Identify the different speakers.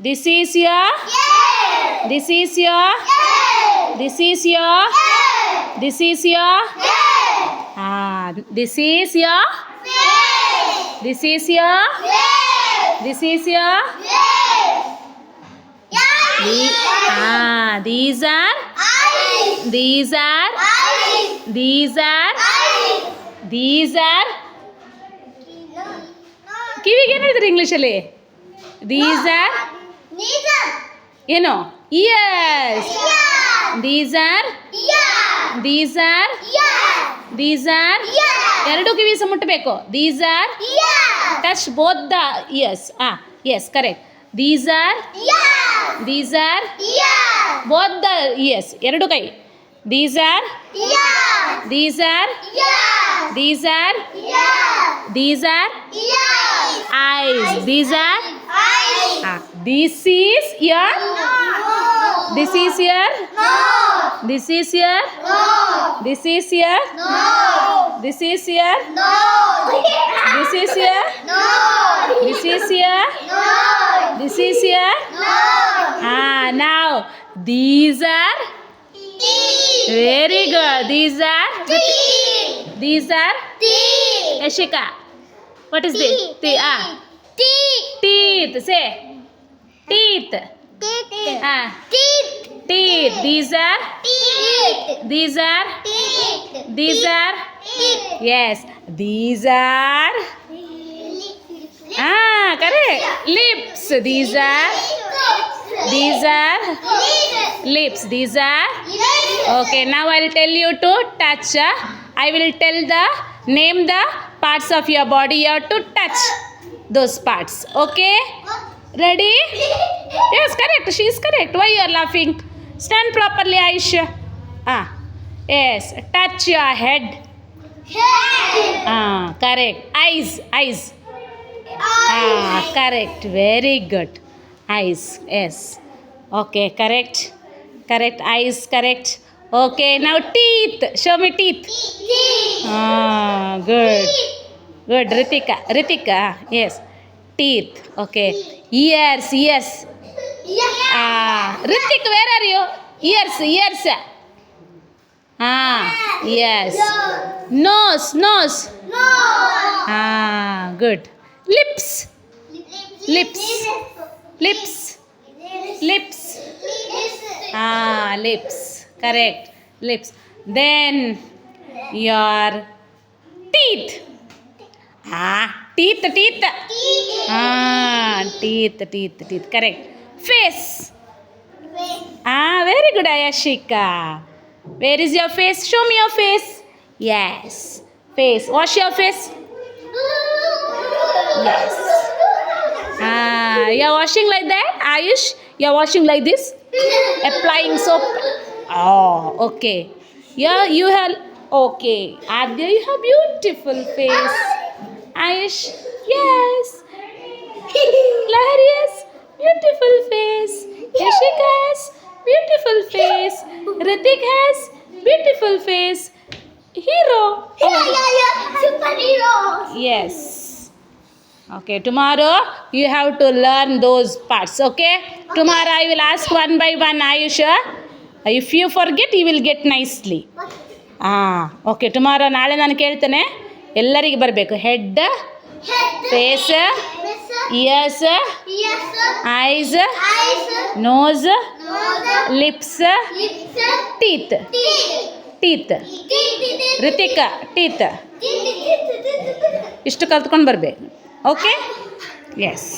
Speaker 1: This is your.
Speaker 2: Yes.
Speaker 1: This is your.
Speaker 2: Yes.
Speaker 1: This is your.
Speaker 2: Yes.
Speaker 1: This is your.
Speaker 2: Yes.
Speaker 1: This is your.
Speaker 2: Yes.
Speaker 1: This is your.
Speaker 2: Yes.
Speaker 1: This is your.
Speaker 2: Yes.
Speaker 1: These are.
Speaker 2: Eyes.
Speaker 1: These are.
Speaker 2: Eyes.
Speaker 1: These are.
Speaker 2: Eyes.
Speaker 1: These are. ಕಿವಿಗೆ ಏನು ಹೇಳ್ತಾರೆ ಇಂಗ್ಲೀಷಲ್ಲಿ? These are.
Speaker 2: Neither.
Speaker 1: ಏನು? Ears.
Speaker 2: Yeah.
Speaker 1: These are.
Speaker 2: Yeah.
Speaker 1: These are.
Speaker 2: Yeah.
Speaker 1: These are.
Speaker 2: Yeah.
Speaker 1: ಎರಡು ಕಿವಿ ಸಹ ಮುಟ್ಟಬೇಕು. These are.
Speaker 2: Yeah.
Speaker 1: Touch both the ears. Yes, correct. These are.
Speaker 2: Yeah.
Speaker 1: These are.
Speaker 2: Yeah.
Speaker 1: Both the ears. ಎರಡು ಕೈ. These are.
Speaker 2: Yeah.
Speaker 1: These are.
Speaker 2: Yeah.
Speaker 1: These are.
Speaker 2: Yeah.
Speaker 1: These are.
Speaker 2: Yeah.
Speaker 1: Eyes. These are.
Speaker 2: Eyes.
Speaker 1: This is your.
Speaker 2: No.
Speaker 1: This is your.
Speaker 2: No.
Speaker 1: This is your.
Speaker 2: No.
Speaker 1: This is your.
Speaker 2: No.
Speaker 1: This is your.
Speaker 2: No.
Speaker 1: This is your.
Speaker 2: No.
Speaker 1: This is your.
Speaker 2: No.
Speaker 1: This is your.
Speaker 2: No.
Speaker 1: Now these are.
Speaker 2: Teeth.
Speaker 1: Very good. These are.
Speaker 2: Teeth.
Speaker 1: These are.
Speaker 2: Teeth.
Speaker 1: Ashika. What is this?
Speaker 2: Teeth.
Speaker 1: Teeth. Say. Teeth.
Speaker 2: Teeth.
Speaker 1: Teeth. Teeth. These are.
Speaker 2: Teeth.
Speaker 1: These are.
Speaker 2: Teeth.
Speaker 1: These are.
Speaker 2: Teeth.
Speaker 1: Yes. These are. Correct. Lips. These are. These are. Lips. These are. Okay. Now I'll tell you to touch. I will tell name the parts of your body. You have to touch those parts. Okay. Ready? Yes, correct. She is correct. Why you are laughing? Stand properly, Aisha. Yes. Touch your head. Correct. Eyes. Correct. Very good. Eyes. Yes. Okay. Correct. Eyes. Correct. Okay. Now teeth. Show me teeth. Good. Ritika. Yes. Teeth. Okay. Ears. Ritik, where are you? Ears. Yes. Nose.
Speaker 2: No.
Speaker 1: Good. Lips. Lips. Correct. Lips. Then your teeth. Teeth. Teeth. Correct. Face. Very good, Ayashika. Where is your face? Show me your face. Yes. Face. Wash your face. Yes. You're washing like that, Ayush? You're washing like this? Applying soap? Okay. Yeah, you have. Okay. Adya, you have beautiful face. Ayush? Yes. Lahari has beautiful face. Yashika has beautiful face. Ritik has beautiful face. Hero.
Speaker 2: Superhero.
Speaker 1: Yes. Okay, tomorrow you have to learn those parts. Okay? Tomorrow I will ask one by one, Ayusha. If you forget, you will get nicely. Okay, tomorrow ನಾಳೆ ನಾನು ಕೇಳ್ತೇನೆ. ಎಲ್ಲರಿಗೆ ಬರಬೇಕು. Head, face, ears, eyes, nose, lips, teeth. Ritika teeth. ಇಷ್ಟು ಕಲ್ತ್ಕೊಂಡು ಬರಬೇಕು. Okay? S.